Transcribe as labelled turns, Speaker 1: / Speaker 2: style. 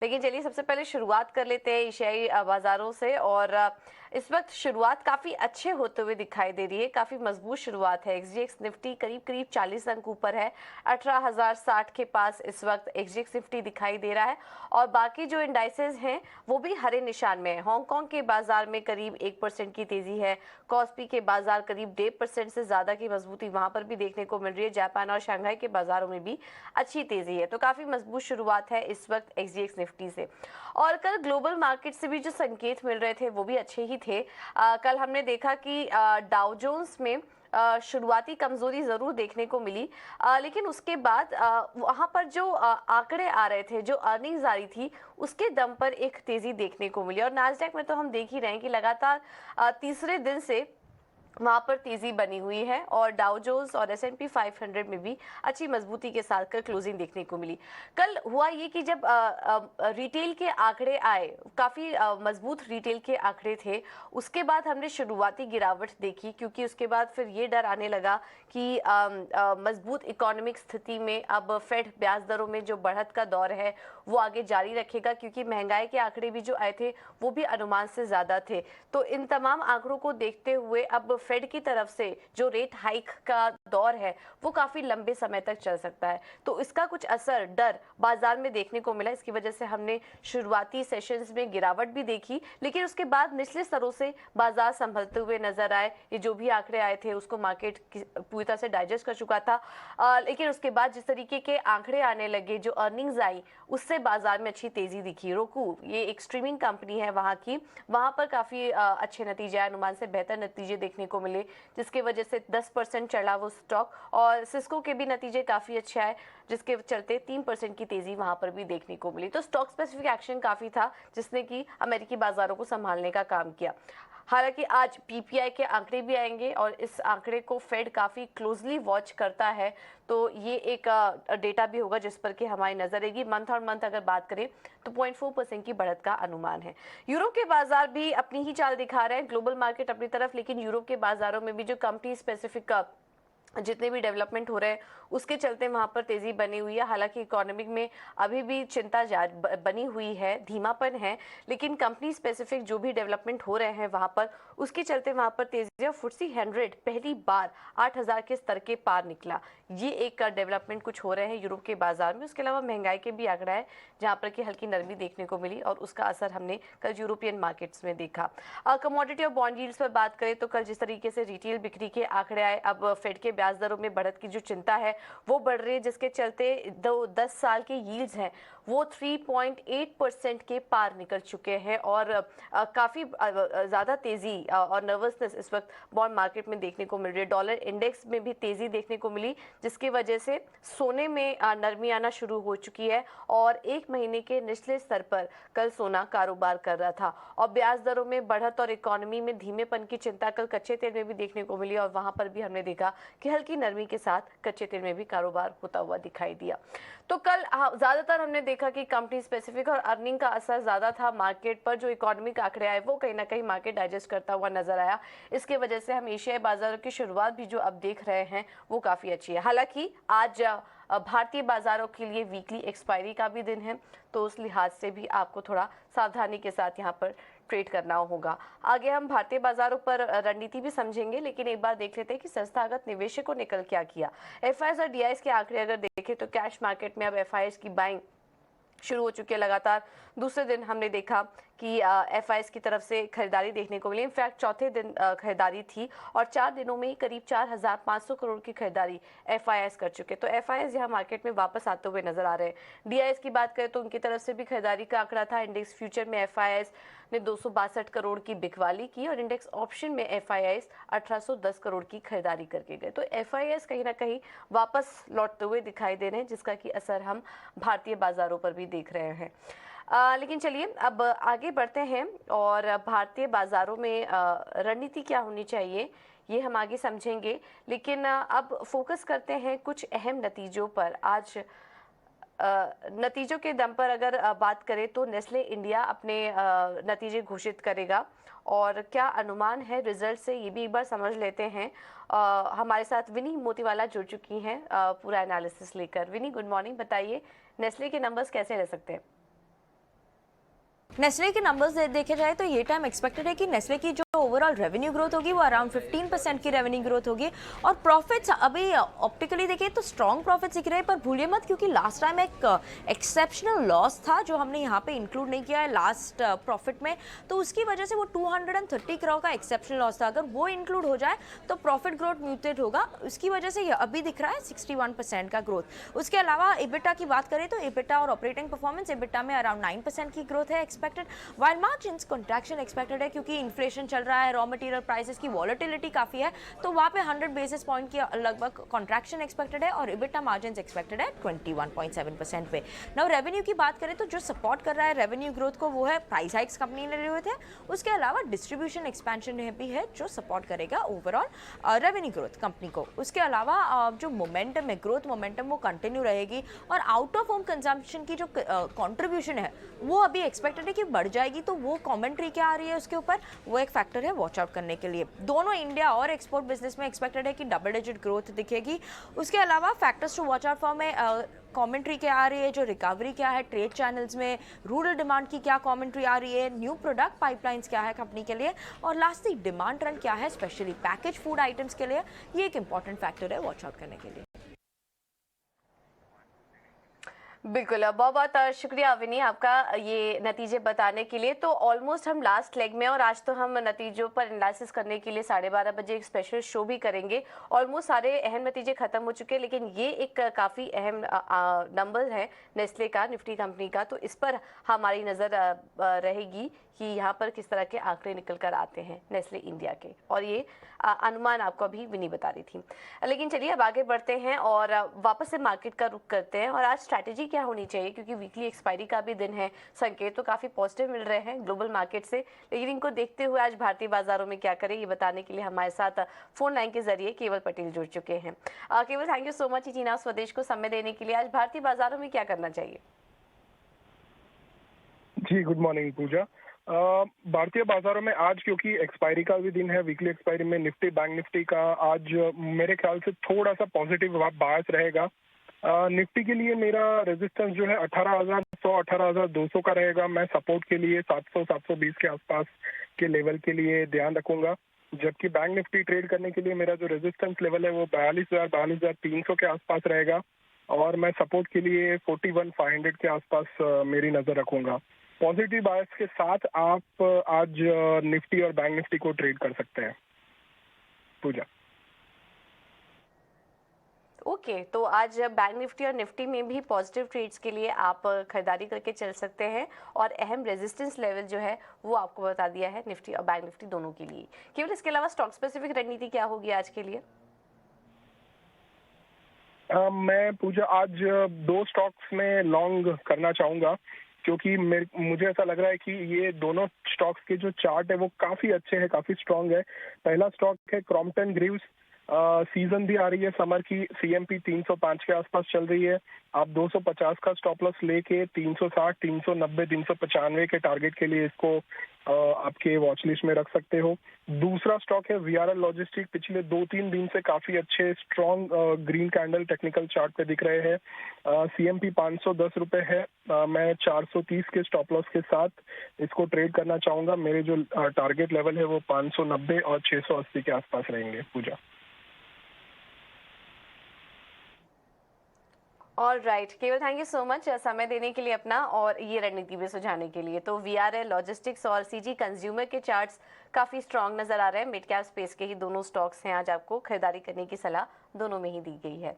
Speaker 1: लेकिन चलिए सबसे पहले शुरुआत कर लेते हैं एशियाई बाजारों से। और इस वक्त शुरुआत काफ़ी अच्छे होते हुए दिखाई दे रही है, काफ़ी मजबूत शुरुआत है। एक्सजीएक्स निफ्टी करीब करीब 40 अंक ऊपर है, 18,060 के पास इस वक्त एक्सजीएक्स निफ्टी दिखाई दे रहा है। और बाकी जो इंडाइसेस हैं वो भी हरे निशान में है। हांगकांग के बाजार में करीब 1% की तेजी है, कॉस्पी के बाजार करीब 1.5% से ज़्यादा की मजबूती वहां पर भी देखने को मिल रही है। जापान और शंघाई के बाजारों में भी अच्छी तेजी है, तो काफ़ी मजबूत शुरुआत है इस वक्त एक्सजीएक्स निफ्टी से। और कल ग्लोबल मार्केट से भी जो संकेत मिल रहे थे वो भी अच्छे ही थे। कल हमने देखा कि डाउ जोन्स में शुरुआती कमजोरी जरूर देखने को मिली, लेकिन उसके बाद वहां पर जो आंकड़े आ रहे थे, जो अर्निंग्स आ रही थी, उसके दम पर एक तेजी देखने को मिली। और नास्डैक में तो हम देख ही रहे हैं कि लगातार तीसरे दिन से वहां पर तेजी बनी हुई है। और डाउ जोन्स और S&P 500 में भी अच्छी मजबूती के साथ कल क्लोजिंग देखने को मिली। कल हुआ ये कि जब रिटेल के आंकड़े आए, काफी मजबूत रिटेल के आंकड़े थे, उसके बाद हमने शुरुआती गिरावट देखी, क्योंकि उसके बाद फिर ये डर आने लगा कि मजबूत इकोनॉमिक स्थिति में अब फेड ब्याज दरों में जो बढ़त का दौर है वो आगे जारी रखेगा, क्योंकि महंगाई के आंकड़े भी जो आए थे वो भी अनुमान से ज्यादा थे। तो इन तमाम आंकड़ों को देखते हुए अब फेड की तरफ से जो रेट हाइक का दौर है वो काफी लंबे समय तक चल सकता है। तो इसका कुछ असर डर बाजार में देखने को मिला। इसकी वजह से हमने शुरुआती सेशंस में गिरावट भी देखी, लेकिन उसके बाद निचले स्तरों से बाजार संभलते हुए नजर आए। ये जो भी आंकड़े आए थे उसको मार्केट पूरी तरह से डाइजेस्ट कर चुका था, लेकिन उसके बाद जिस तरीके के आंकड़े आने लगे, जो अर्निंग्स आई, उससे बाजार में अच्छी तेजी दिखी। रोकू ये एक स्ट्रीमिंग कंपनी है वहां की, वहां पर काफी अच्छे नतीजे, अनुमान से बेहतर नतीजे देखने को मिले, जिसकी वजह से 10% चढ़ा वो स्टॉक। और सिस्को के भी नतीजे काफी अच्छे आए, जिसके चलते 3% की तेजी वहां पर भी देखने को मिली। तो स्टॉक स्पेसिफिक एक्शन काफी था, जिसने कि अमेरिकी बाजारों को संभालने का काम किया। हालांकि आज पीपीआई के आंकड़े भी आएंगे और इस आंकड़े को फेड काफी क्लोजली वॉच करता है, तो ये एक डेटा भी होगा जिस पर कि हमारी नजर रहेगी। मंथ और मंथ अगर बात करें तो 0.4% की बढ़त का अनुमान है। यूरोप के बाजार भी अपनी ही चाल दिखा रहे हैं, ग्लोबल मार्केट अपनी तरफ, लेकिन यूरोप के बाजारों में भी जो कंपनी स्पेसिफिक जितने भी डेवलपमेंट हो रहे हैं उसके चलते वहां पर तेजी बनी हुई है। हालांकि इकोनॉमिक में अभी भी चिंता बनी हुई है, धीमापन है, लेकिन कंपनी स्पेसिफिक जो भी डेवलपमेंट हो रहे हैं वहां पर, उसके चलते वहां पर तेजी है। FTSE 100 पहली बार 8,000 के स्तर के पार निकला। ये एक डेवलपमेंट कुछ हो रहे हैं यूरोप के बाजार में। उसके अलावा महंगाई के भी आंकड़ा है जहां पर की हल्की नरमी देखने को मिली, और उसका असर हमने कल यूरोपियन मार्केट्स में देखा। कमोडिटी और बॉन्ड यील्ड्स पर बात करें तो कल जिस तरीके से रिटेल बिक्री के आंकड़े आए, अब फेड के ब्याज दरों में बढ़त की जो चिंता है वो बढ़ रही है, जिसके चलते 10 साल के यील्ड्स हैं वो 3.8% के पार निकल चुके हैं। और काफी ज्यादा तेजी और नर्वसनेस इस वक्त बॉन्ड मार्केट में देखने को मिल रही है। डॉलर इंडेक्स में भी तेजी देखने को मिली, जिसकी वजह से सोने में नरमी आना शुरू हो चुकी है, और एक महीने के निचले स्तर पर कल सोना कारोबार कर रहा था। और ब्याज दरों में बढ़त और इकोनॉमी में धीमेपन की चिंता कल कच्चे तेल में भी देखने को मिली, और वहां पर भी हमने देखा कि हल्की नरमी के साथ कच्चे तेल में भी कारोबार होता हुआ दिखाई दिया। तो कल ज्यादातर हमने देखा कि कंपनी स्पेसिफिक और अर्निंग का असर ज्यादा था मार्केट पर। जो इकोनॉमिक आंकड़े आए वो कहीं ना कहीं मार्केट डाइजेस्ट करता हुआ नजर आया। इसके वजह से हम एशियाई बाजारों की शुरुआत भी जो अब देख रहे हैं वो काफी अच्छी है। हालांकि आज भारतीय बाजारों के लिए वीकली एक्सपायरी का भी दिन है, तो उस लिहाज से भी आपको थोड़ा सावधानी के साथ यहाँ पर ट्रेड करना होगा। आगे हम भारतीय बाजारों पर रणनीति भी समझेंगे, लेकिन एक बार देख लेते हैं कि संस्थागत निवेशकों ने कल क्या किया। एफआईएस और डीआईएस के आंकड़े अगर देखें तो कैश मार्केट में अब एफआईएस की बाइंग शुरू हो चुकी है। लगातार दूसरे दिन हमने देखा कि एफआईएस की तरफ से खरीदारी देखने को मिली। इनफैक्ट चौथे दिन खरीदारी थी, और 4 दिनों में ही करीब 4,500 करोड़ की खरीदारी एफआईएस कर चुके। तो एफआईएस यहाँ मार्केट में वापस आते हुए नजर आ रहे हैं। डीआईएस की बात करें तो उनकी तरफ से भी खरीदारी का आंकड़ा था। इंडेक्स फ्यूचर में एफआईएस ने 262 करोड़ की बिकवाली की, और इंडेक्स ऑप्शन में एफआईएस 1810 करोड़ की खरीदारी करके गए। तो एफआईएस कहीं ना कहीं वापस लौटते हुए दिखाई दे रहे हैं, जिसका कि असर हम भारतीय बाजारों पर भी देख रहे हैं। लेकिन चलिए अब आगे बढ़ते हैं, और भारतीय बाजारों में रणनीति क्या होनी चाहिए ये हम आगे समझेंगे। लेकिन अब फोकस करते हैं कुछ अहम नतीजों पर। आज नतीजों के दम पर अगर बात करें तो नेस्ले इंडिया अपने नतीजे घोषित करेगा, और क्या अनुमान है रिजल्ट से ये भी एक बार समझ लेते हैं। हमारे साथ विनी मोतीवाला जुड़ चुकी हैं पूरा एनालिसिस लेकर। विनी, गुड मॉर्निंग, बताइए नेस्ले के नंबर्स कैसे रह सकते हैं?
Speaker 2: नेस्ले के नंबर्स देखे जाए तो ये टाइम एक्सपेक्टेड है कि नेस्ले की जो ओवरऑल रेवेन्यू ग्रोथ होगी वो अराउंड 15% की रेवेन्यू ग्रोथ होगी। और प्रॉफिट्स अभी ऑप्टिकली देखिए तो स्ट्रॉन्ग प्रॉफिट्स दिख रहे हैं, पर भूलिए मत क्योंकि लास्ट टाइम एक एक्सेप्शनल लॉस था जो हमने यहाँ पे इंक्लूड नहीं किया है लास्ट प्रॉफिट में, तो उसकी वजह से वो 230 करोड़ का एक्सेप्शनल लॉस था। अगर वो इंक्लूड हो जाए तो प्रॉफिट ग्रोथ म्यूटेड होगा, उसकी वजह से ये अभी दिख रहा है 61% का ग्रोथ। उसके अलावा इबिटा की बात करें तो इबिटा और ऑपरेटिंग परफॉर्मेंस, इबिटा में अराउंड 9% की ग्रोथ है expected, while margins contraction expected है क्योंकि इन्फ्लेशन चल रहा है, रॉ मटेरियल प्राइसेस की वॉलेटिलिटी काफी है, तो वहां पे 100 बेसिस पॉइंट की लगभग कॉन्ट्रैक्शन एक्सपेक्टेड है और इबिटा मार्जिन्स एक्सपेक्टेड है 21.7% पे। नाउ रेवेन्यू की बात करें तो जो सपोर्ट कर रहा है रेवेन्यू ग्रोथ को वो है प्राइस हाइक्स कंपनी ने लिए हुए थे, उसके अलावा डिस्ट्रीब्यूशन एक्सपेंशन भी है जो सपोर्ट करेगा ओवरऑल रेवेन्यू ग्रोथ कंपनी को। उसके अलावा जो मोमेंटम है, ग्रोथ मोमेंटम वो कंटिन्यू रहेगी और आउट ऑफ होम कंजम्पशन की जो कंट्रीब्यूशन है वो अभी एक्सपेक्टेड है कि बढ़ जाएगी, तो वो कमेंट्री क्या आ रही है उसके ऊपर, वो एक फैक्टर है वॉच आउट करने के लिए। दोनों इंडिया और एक्सपोर्ट बिजनेस में एक्सपेक्टेड है कि डबल डिजिट ग्रोथ दिखेगी। उसके अलावा factors to watch out for में कमेंट्री क्या आ रही है, जो रिकवरी क्या है ट्रेड चैनल्स में, रूरल डिमांड की क्या कमेंट्री आ रही है, न्यू प्रोडक्ट पाइपलाइंस क्या है कंपनी के लिए, और लास्टली डिमांड ट्रेंड क्या है स्पेशली पैकेज फूड आइटम्स के लिए, ये एक इंपॉर्टेंट फैक्टर है वॉच आउट करने के लिए।
Speaker 1: बिल्कुल, बहुत बहुत शुक्रिया अविनी आपका ये नतीजे बताने के लिए। तो ऑलमोस्ट हम लास्ट लेग में, और आज तो हम नतीजों पर एनालिसिस करने के लिए 12:30 बजे एक स्पेशल शो भी करेंगे। ऑलमोस्ट सारे अहम नतीजे खत्म हो चुके हैं, लेकिन ये एक काफ़ी अहम नंबर है नेस्ले का, निफ्टी कंपनी का, तो इस पर हमारी नज़र रहेगी कि यहाँ पर किस तरह के आंकड़े निकल कर आते हैं नेस्ले इंडिया के, और ये अनुमान आपको अभी विनी बता रही थी। लेकिन चलिए अब आगे बढ़ते हैं और वापस से मार्केट का रुख करते हैं। और आज स्ट्रैटेजी क्या होनी चाहिए, क्योंकि वीकली एक्सपायरी का भी दिन है, संकेत तो काफ़ी पॉजिटिव मिल रहे हैं ग्लोबल मार्केट से, लेकिन इनको देखते हुए आज भारतीय बाजारों में क्या करें ये बताने के लिए हमारे साथ फोन लाइन के जरिए केवल पटेल जुड़ चुके हैं। केवल, थैंक यू सो मच चीना स्वदेश को समय देने के लिए। आज भारतीय बाजारों में क्या करना चाहिए?
Speaker 3: जी, गुड मॉर्निंग पूजा। भारतीय बाजारों में आज क्योंकि एक्सपायरी का भी दिन है, वीकली एक्सपायरी में निफ्टी बैंक निफ्टी का आज मेरे ख्याल से थोड़ा सा पॉजिटिव बायस रहेगा। निफ्टी के लिए मेरा रेजिस्टेंस जो है 18,100 18,200 का रहेगा। मैं सपोर्ट के लिए 700 720 के आसपास के लेवल के लिए ध्यान रखूंगा, जबकि बैंक निफ्टी ट्रेड करने के लिए मेरा जो रेजिस्टेंस लेवल है वो 42,000 42,300 के आसपास रहेगा, और मैं सपोर्ट के लिए 41,500 के आसपास मेरी नजर रखूंगा। पॉजिटिव बायस के साथ आप आज निफ्टी और बैंक निफ्टी को ट्रेड कर सकते हैं पूजा।
Speaker 1: ओके, तो आज बैंक निफ्टी और निफ्टी में भी पॉजिटिव ट्रेड्स के लिए आप खरीदारी करके चल सकते हैं, और अहम रेजिस्टेंस लेवल जो है वो आपको बता दिया है निफ्टी और बैंक निफ्टी दोनों के लिए। केवल इसके अलावा स्टॉक स्पेसिफिक रणनीति क्या होगी आज के लिए?
Speaker 3: मैं पूजा आज 2 स्टॉक्स में लॉन्ग करना चाहूंगा, क्योंकि मुझे ऐसा लग रहा है कि ये दोनों स्टॉक्स के जो चार्ट है वो काफी अच्छे हैं, काफी स्ट्रांग है। पहला स्टॉक है क्रॉम्पटन ग्रीव्स। सीजन भी आ रही है समर की, सीएमपी 305 के आसपास चल रही है। आप 250 का स्टॉप लॉस लेके 360 390 395 के टारगेट के लिए इसको आपके वॉच लिस्ट में रख सकते हो। दूसरा स्टॉक है वीआरएल लॉजिस्टिक। पिछले 2-3 दिन से काफी अच्छे strong green candle technical chart पे दिख रहे हैं। सीएमपी 510 रुपए है। मैं 430 के स्टॉप लॉस के साथ इसको ट्रेड करना चाहूंगा। मेरे जो टारगेट लेवल है वो 590 और 680 के आसपास रहेंगे पूजा।
Speaker 1: ऑल राइट, केवल थैंक यू सो मच समय देने के लिए अपना, और ये रणनीति भी सुझाने के लिए। तो वीआरएल लॉजिस्टिक्स और सीजी कंज्यूमर के चार्ट्स काफ़ी स्ट्रांग नजर आ रहे हैं। मिड कैप स्पेस के ही दोनों स्टॉक्स हैं, आज आपको खरीदारी करने की सलाह दोनों में ही दी गई है।